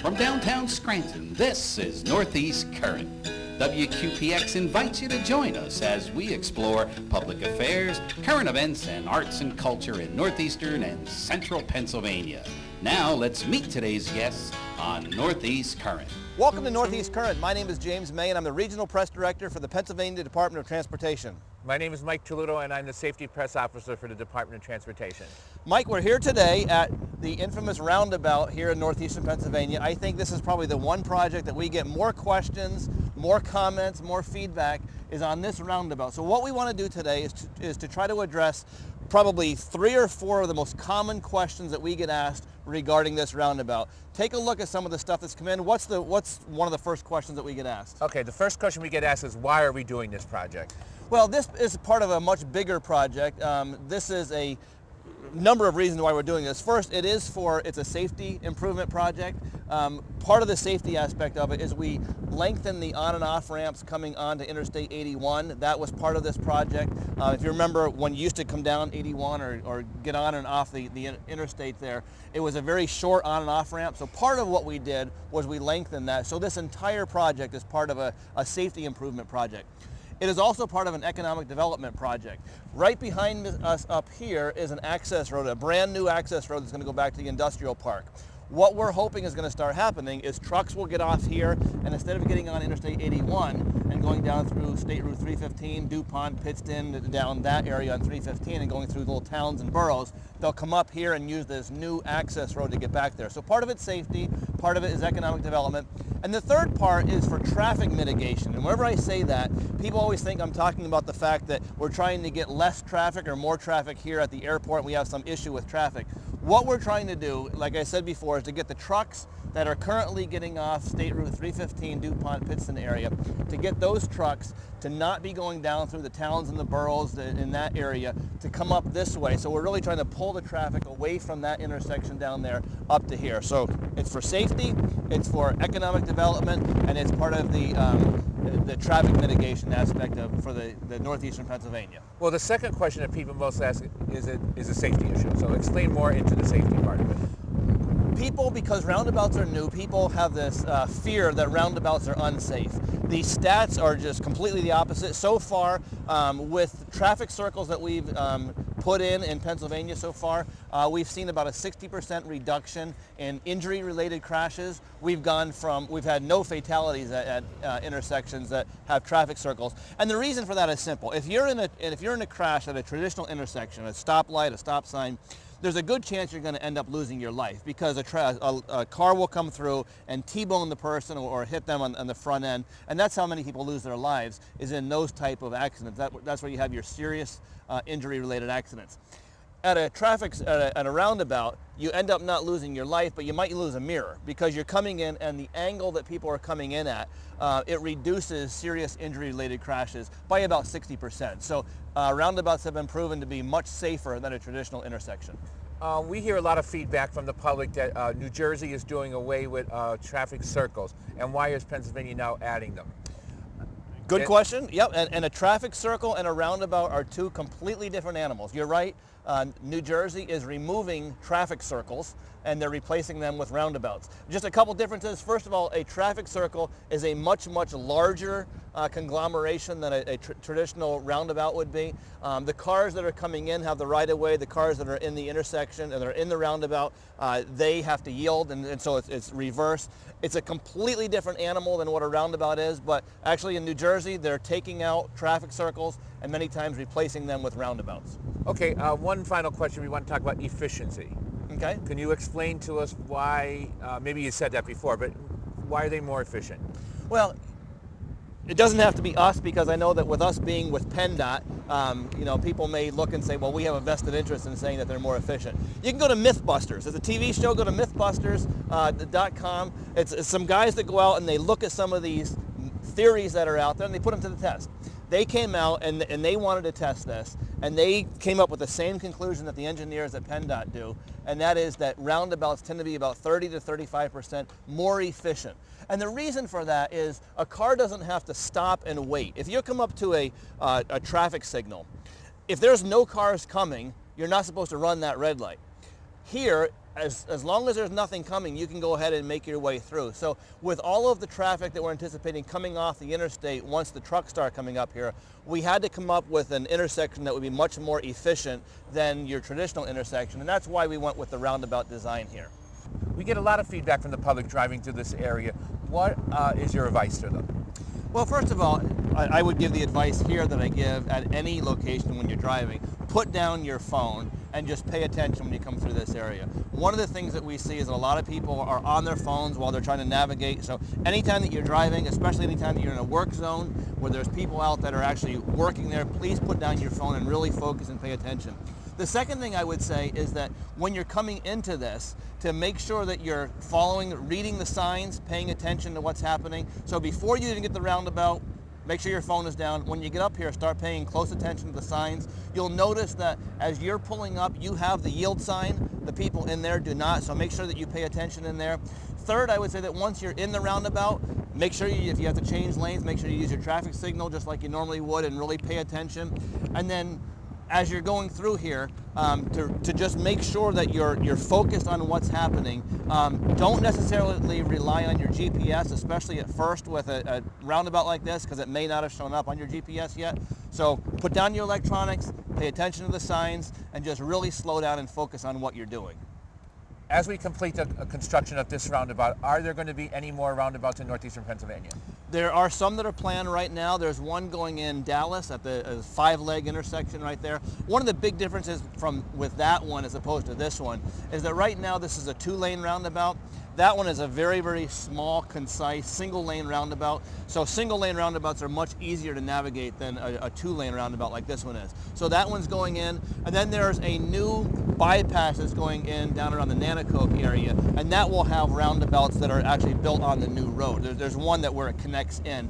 From downtown Scranton, this is Northeast Current. WQPX invites you to join us as we explore public affairs, current events, and arts and culture in northeastern and central Pennsylvania. Now, let's meet today's guests on Northeast Current. Welcome to Northeast Current. My name is James May, and I'm the Regional Press Director for the Pennsylvania Department of Transportation. My name is Mike Toludo, and I'm the Safety Press Officer for the Department of Transportation. Mike, we're here today at the infamous Roundabout here in northeastern Pennsylvania. I think this is probably the one project that we get more questions, more comments, more feedback is on this roundabout. So what we want to do today is to try to address probably 3 or 4 of the most common questions that we get asked regarding this roundabout. Take a look at some of the stuff that's come in. What's one of the first questions that we get asked? Okay, the first question we get asked is, why are we doing this project? Well, this is part of a much bigger project. This is a number of reasons why we're doing this. First, it's a safety improvement project. Part of the safety aspect of it is we lengthen the on and off ramps coming onto Interstate 81. That was part of this project. If you remember when you used to come down 81 or get on and off the interstate there, it was a very short on and off ramp. So part of what we did was we lengthened that. So this entire project is part of a safety improvement project. It is also part of an economic development project. Right behind us up here is an access road, a brand new access road that's going to go back to the industrial park. What we're hoping is going to start happening is trucks will get off here, and instead of getting on Interstate 81 and going down through State Route 315, DuPont, Pittston, down that area on 315 and going through little towns and boroughs, they'll come up here and use this new access road to get back there. So part of it's safety, part of it is economic development, and the third part is for traffic mitigation. And whenever I say that, people always think I'm talking about the fact that we're trying to get less traffic or more traffic here at the airport and we have some issue with traffic. What we're trying to do, like I said before, is to get the trucks that are currently getting off State Route 315, DuPont, Pittston area, to get those trucks to not be going down through the towns and the boroughs in that area, to come up this way. So we're really trying to pull the traffic away from that intersection down there up to here. So it's for safety, it's for economic development, and it's part of the traffic mitigation aspect for the northeastern Pennsylvania. Well, the second question that people most ask is a safety issue. So explain more into the safety part of it. People, because roundabouts are new, people have this fear that roundabouts are unsafe. The stats are just completely the opposite. So far, with traffic circles that we've put in Pennsylvania so far, we've seen about a 60% reduction in injury-related crashes. We've had no fatalities at intersections that have traffic circles. And the reason for that is simple. If you're in a crash at a traditional intersection, a stoplight, a stop sign, there's a good chance you're going to end up losing your life because a car will come through and T-bone the person or hit them on the front end. And that's how many people lose their lives, is in those type of accidents. That's where you have your serious injury-related accidents. At a roundabout, you end up not losing your life, but you might lose a mirror because you're coming in and the angle that people are coming in at, it reduces serious injury-related crashes by about 60%. So roundabouts have been proven to be much safer than a traditional intersection. We hear a lot of feedback from the public that New Jersey is doing away with traffic circles, and why is Pennsylvania now adding them? Good question. Yep, and a traffic circle and a roundabout are two completely different animals. You're right. New Jersey is removing traffic circles and they're replacing them with roundabouts. Just a couple differences. First of all, a traffic circle is a much larger conglomeration than a traditional roundabout would be. The cars that are coming in have the right-of-way. The cars that are in the intersection and they're in the roundabout, they have to yield, and so it's reverse. It's a completely different animal than what a roundabout is, but actually in New Jersey, they're taking out traffic circles and many times replacing them with roundabouts. Okay, one final question. We want to talk about efficiency. Okay. Can you explain to us why, maybe you said that before, but why are they more efficient? Well, it doesn't have to be us, because I know that with us being with PennDot, people may look and say, well, we have a vested interest in saying that they're more efficient. You can go to Mythbusters. It's a TV show. Go to mythbusters.com. It's some guys that go out and they look at some of these theories that are out there and they put them to the test. They came out and they wanted to test this, and they came up with the same conclusion that the engineers at PennDot do, and that is that roundabouts tend to be about 30 to 35% more efficient. And the reason for that is a car doesn't have to stop and wait. If you come up to a traffic signal, if there's no cars coming, you're not supposed to run that red light. Here, as long as there's nothing coming, you can go ahead and make your way through. So with all of the traffic that we're anticipating coming off the interstate once the trucks start coming up here, we had to come up with an intersection that would be much more efficient than your traditional intersection, and that's why we went with the roundabout design here. We get a lot of feedback from the public driving through this area. What is your advice to them? Well, first of all, I would give the advice here that I give at any location when you're driving. Put down your phone and just pay attention when you come through this area. One of the things that we see is that a lot of people are on their phones while they're trying to navigate. So anytime that you're driving, especially anytime that you're in a work zone where there's people out that are actually working there, please put down your phone and really focus and pay attention. The second thing I would say is that when you're coming into this, to make sure that you're reading the signs, paying attention to what's happening. So before you even get the roundabout, make sure your phone is down. When you get up here, start paying close attention to the signs. You'll notice that as you're pulling up, you have the yield sign. The people in there do not, so make sure that you pay attention in there. Third, I would say that once you're in the roundabout, make sure if you have to change lanes, make sure you use your traffic signal just like you normally would and really pay attention. And then as you're going through here, to just make sure that you're focused on what's happening. Don't necessarily rely on your GPS, especially at first with a roundabout like this, because it may not have shown up on your GPS yet. So put down your electronics, pay attention to the signs, and just really slow down and focus on what you're doing. As we complete the construction of this roundabout, are there going to be any more roundabouts in northeastern Pennsylvania? There are some that are planned right now. There's one going in Dallas at the five-leg intersection right there. One of the big differences with that one as opposed to this one is that right now this is a two-lane roundabout. That one is a very, very small, concise, single-lane roundabout. So single-lane roundabouts are much easier to navigate than a two-lane roundabout like this one is. So that one's going in. And then there's a new bypass that's going in down around the Nanacoke area, and that will have roundabouts that are actually built on the new road. There's one where it connects in.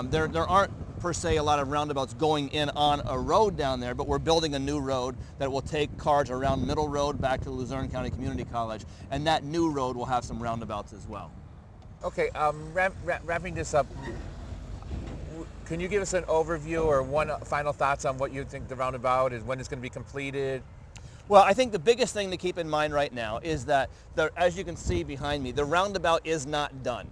There aren't per se a lot of roundabouts going in on a road down there, but we're building a new road that will take cars around Middle Road back to Luzerne County Community College, and that new road will have some roundabouts as well. Okay, wrapping this up, can you give us an overview or one final thoughts on what you think the roundabout is, when it's going to be completed? Well, I think the biggest thing to keep in mind right now is that, as you can see behind me, the roundabout is not done.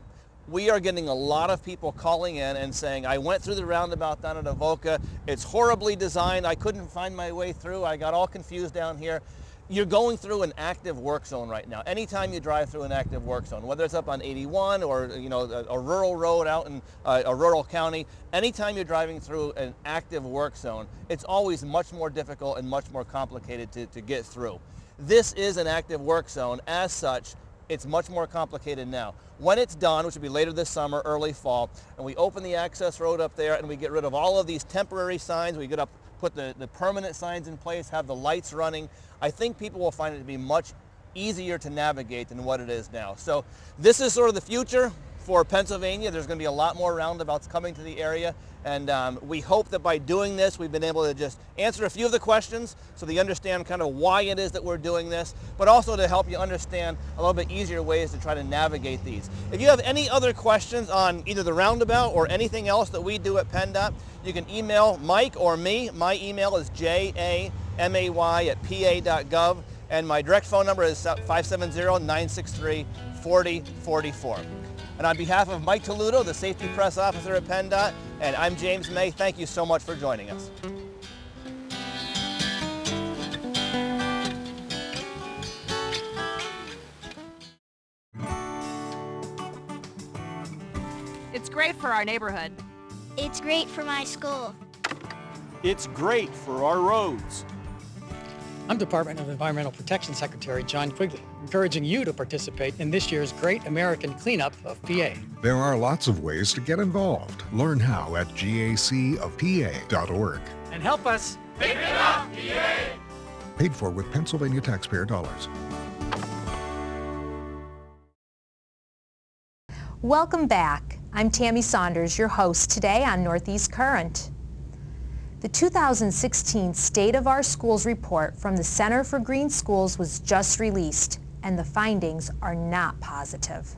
We are getting a lot of people calling in and saying, I went through the roundabout down at Avoca. It's horribly designed. I couldn't find my way through. I got all confused down here. You're going through an active work zone right now. Anytime you drive through an active work zone, whether it's up on 81 or a rural road out in a rural county, anytime you're driving through an active work zone, it's always much more difficult and much more complicated to get through. This is an active work zone. As such, it's much more complicated now. When it's done, which will be later this summer, early fall, and we open the access road up there and we get rid of all of these temporary signs, we put the permanent signs in place, have the lights running, I think people will find it to be much easier to navigate than what it is now. So this is sort of the future for Pennsylvania. There's going to be a lot more roundabouts coming to the area, and we hope that by doing this we've been able to just answer a few of the questions so that you understand kind of why it is that we're doing this, but also to help you understand a little bit easier ways to try to navigate these. If you have any other questions on either the roundabout or anything else that we do at PennDot, you can email Mike or me. My email is jamay@pa.gov, and my direct phone number is 570-963-4044. And on behalf of Mike Toludo, the Safety Press Officer at PennDot, and I'm James May, thank you so much for joining us. It's great for our neighborhood. It's great for my school. It's great for our roads. I'm Department of Environmental Protection Secretary John Quigley, encouraging you to participate in this year's Great American Cleanup of PA. There are lots of ways to get involved. Learn how at gacofpa.org. And help us pick it up, PA! Paid for with Pennsylvania taxpayer dollars. Welcome back. I'm Tammy Saunders, your host today on Northeast Current. The 2016 State of Our Schools report from the Center for Green Schools was just released, and the findings are not positive.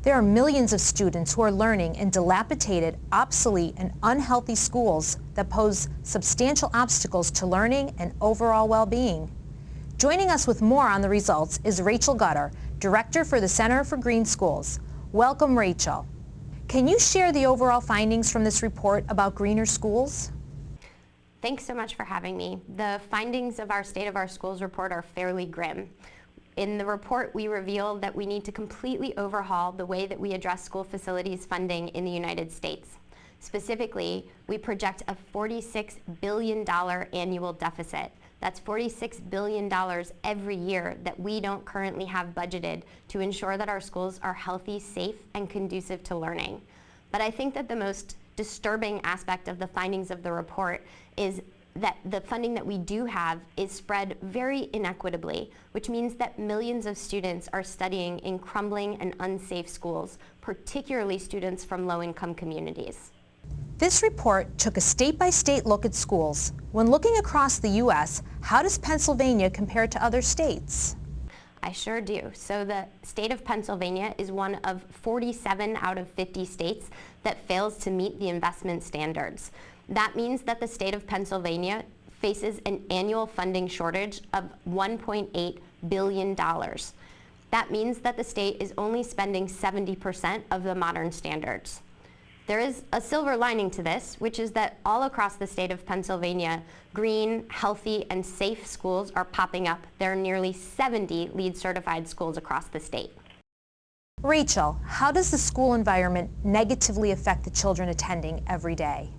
There are millions of students who are learning in dilapidated, obsolete, and unhealthy schools that pose substantial obstacles to learning and overall well-being. Joining us with more on the results is Rachel Gutter, Director for the Center for Green Schools. Welcome, Rachel. Can you share the overall findings from this report about greener schools? Thanks so much for having me. The findings of our State of Our Schools report are fairly grim. In the report, we reveal that we need to completely overhaul the way that we address school facilities funding in the United States. Specifically, we project a $46 billion annual deficit. That's $46 billion every year that we don't currently have budgeted to ensure that our schools are healthy, safe, and conducive to learning. But I think that the most disturbing aspect of the findings of the report is that the funding that we do have is spread very inequitably, which means that millions of students are studying in crumbling and unsafe schools, particularly students from low-income communities. This report took a state-by-state look at schools. When looking across the U.S., how does Pennsylvania compare to other states? I sure do. So the state of Pennsylvania is one of 47 out of 50 states that fails to meet the investment standards. That means that the state of Pennsylvania faces an annual funding shortage of $1.8 billion. That means that the state is only spending 70% of the modern standards. There is a silver lining to this, which is that all across the state of Pennsylvania, green, healthy, and safe schools are popping up. There are nearly 70 LEED certified schools across the state. Rachel, how does the school environment negatively affect the children attending every day?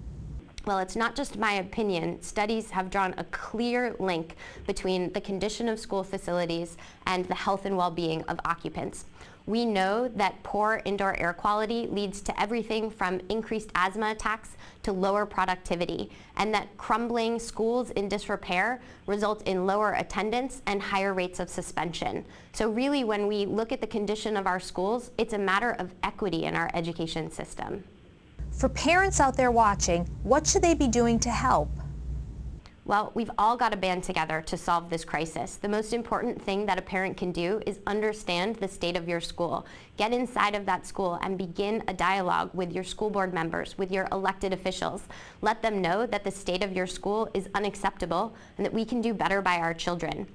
Well, it's not just my opinion. Studies have drawn a clear link between the condition of school facilities and the health and well-being of occupants. We know that poor indoor air quality leads to everything from increased asthma attacks to lower productivity, and that crumbling schools in disrepair result in lower attendance and higher rates of suspension. So really, when we look at the condition of our schools, it's a matter of equity in our education system. For parents out there watching, what should they be doing to help? Well, we've all got to band together to solve this crisis. The most important thing that a parent can do is understand the state of your school. Get inside of that school and begin a dialogue with your school board members, with your elected officials. Let them know that the state of your school is unacceptable and that we can do better by our children.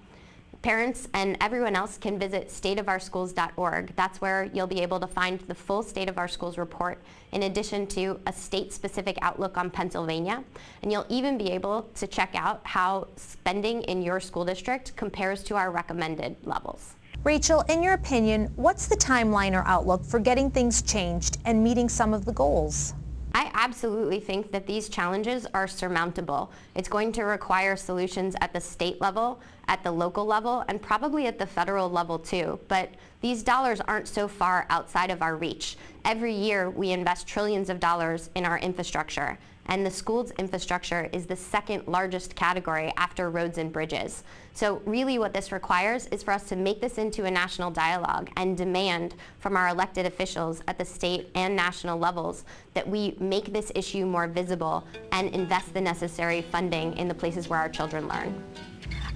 Parents and everyone else can visit stateofourschools.org. That's where you'll be able to find the full State of Our Schools report, in addition to a state-specific outlook on Pennsylvania. And you'll even be able to check out how spending in your school district compares to our recommended levels. Rachel, in your opinion, what's the timeline or outlook for getting things changed and meeting some of the goals? I absolutely think that these challenges are surmountable. It's going to require solutions at the state level, at the local level, and probably at the federal level too. But these dollars aren't so far outside of our reach. Every year we invest trillions of dollars in our infrastructure, and the school's infrastructure is the second largest category after roads and bridges. So really what this requires is for us to make this into a national dialogue and demand from our elected officials at the state and national levels that we make this issue more visible and invest the necessary funding in the places where our children learn.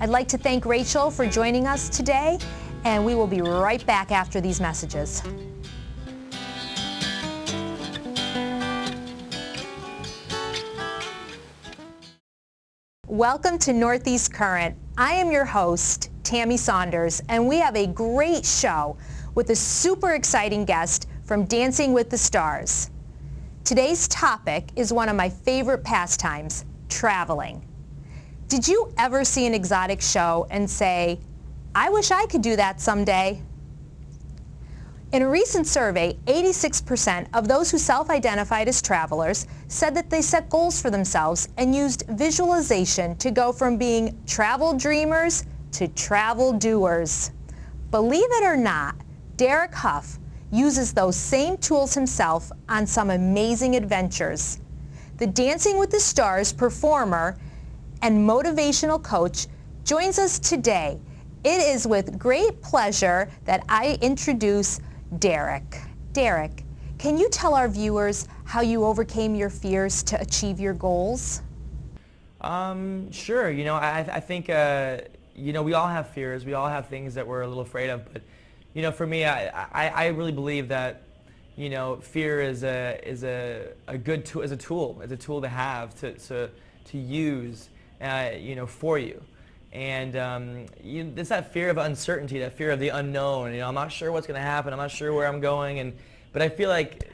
I'd like to thank Rachel for joining us today, and we will be right back after these messages. Welcome to Northeast Current. I am your host, Tammy Saunders, and we have a great show with a super exciting guest from Dancing with the Stars. Today's topic is one of my favorite pastimes, traveling. Did you ever see an exotic show and say, I wish I could do that someday? In a recent survey, 86% of those who self-identified as travelers said that they set goals for themselves and used visualization to go from being travel dreamers to travel doers. Believe it or not, Derek Hough uses those same tools himself on some amazing adventures. The Dancing with the Stars performer and motivational coach joins us today. It is with great pleasure that I introduce Derek. Derek, can you tell our viewers how you overcame your fears to achieve your goals? Sure. I think, we all have fears. We all have things that we're a little afraid of. But, for me, I really believe that, fear is a good tool, is a tool to have, to use, for you. And there's that fear of uncertainty, that fear of the unknown. I'm not sure what's going to happen. I'm not sure where I'm going. But I feel like,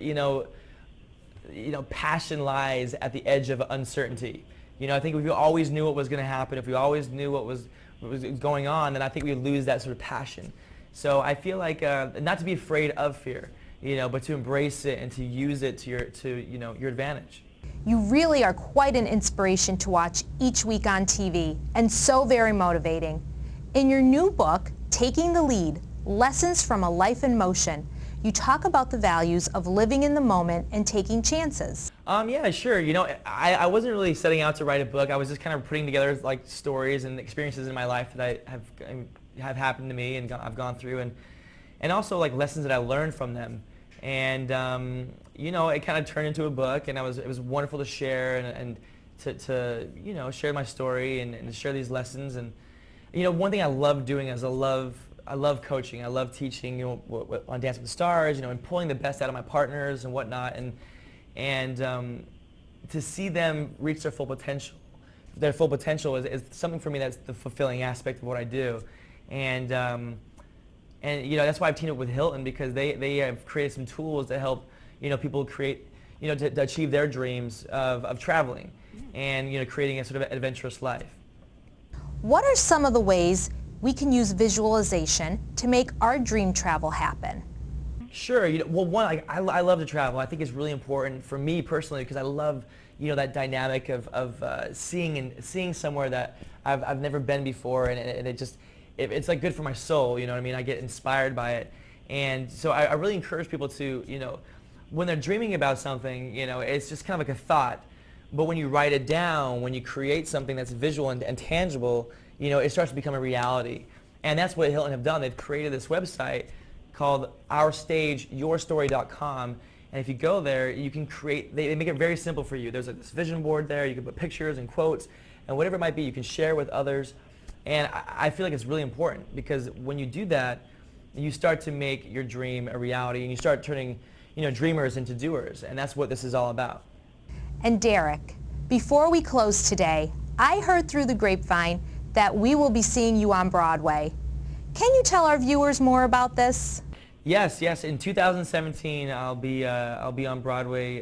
passion lies at the edge of uncertainty. I think if we always knew what was going to happen, if we always knew what was going on, then I think we would lose that sort of passion. So I feel like not to be afraid of fear, but to embrace it and to use it to your advantage. You really are quite an inspiration to watch each week on TV, and so very motivating. In your new book, Taking the Lead, Lessons from a Life in Motion, you talk about the values of living in the moment and taking chances. Yeah, sure. I wasn't really setting out to write a book. I was just kind of putting together like stories and experiences in my life that have happened to me and I've gone through, and also like lessons that I learned from them. And it kind of turned into a book, and it was wonderful to share and to share my story and to share these lessons. And one thing I love doing is I love coaching. I love teaching on Dancing with the Stars, and pulling the best out of my partners and whatnot, and to see them reach their full potential. Their full potential is something for me that's the fulfilling aspect of what I do, and that's why I've teamed up with Hilton, because they have created some tools to help people create to achieve their dreams of traveling and creating a sort of adventurous life. What are some of the ways we can use visualization to make our dream travel happen? Sure. Well, one, I love to travel. I think it's really important for me personally because I love that dynamic of seeing somewhere that I've never been before, and it's like good for my soul. You know what I mean? I get inspired by it, and so I really encourage people to when they're dreaming about something, it's just kind of like a thought, but when you write it down, when you create something that's visual and tangible, it starts to become a reality. And that's what Hilton have done. They've created this website called OurStageYourStory.com, and if you go there, you can create. They make it very simple for you. There's like this vision board there. You can put pictures and quotes and whatever it might be. You can share with others, and I feel like it's really important because when you do that, you start to make your dream a reality, and you start turning dreamers into doers, and that's what this is all about. And Derek, before we close today, I heard through the grapevine that we will be seeing you on Broadway. Can you tell our viewers more about this? Yes. In 2017, I'll be on Broadway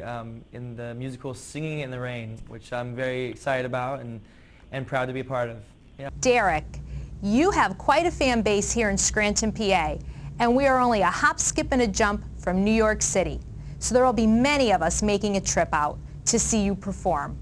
in the musical Singing in the Rain, which I'm very excited about and proud to be a part of. Yeah. Derek, you have quite a fan base here in Scranton, PA, and we are only a hop, skip, and a jump from New York City. So there will be many of us making a trip out to see you perform.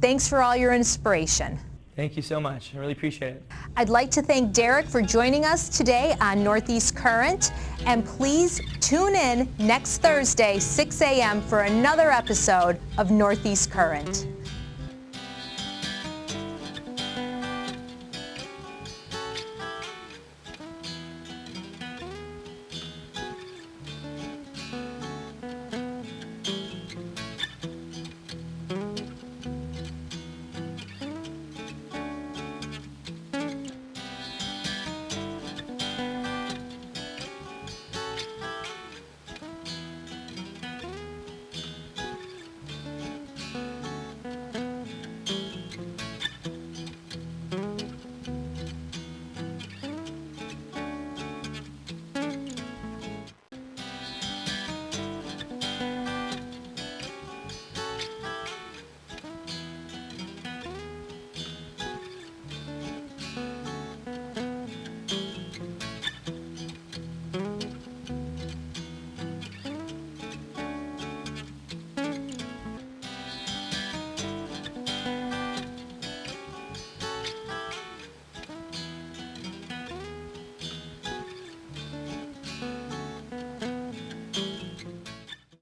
Thanks for all your inspiration. Thank you so much. I really appreciate it. I'd like to thank Derek for joining us today on Northeast Current, and please tune in next Thursday, 6 a.m. for another episode of Northeast Current.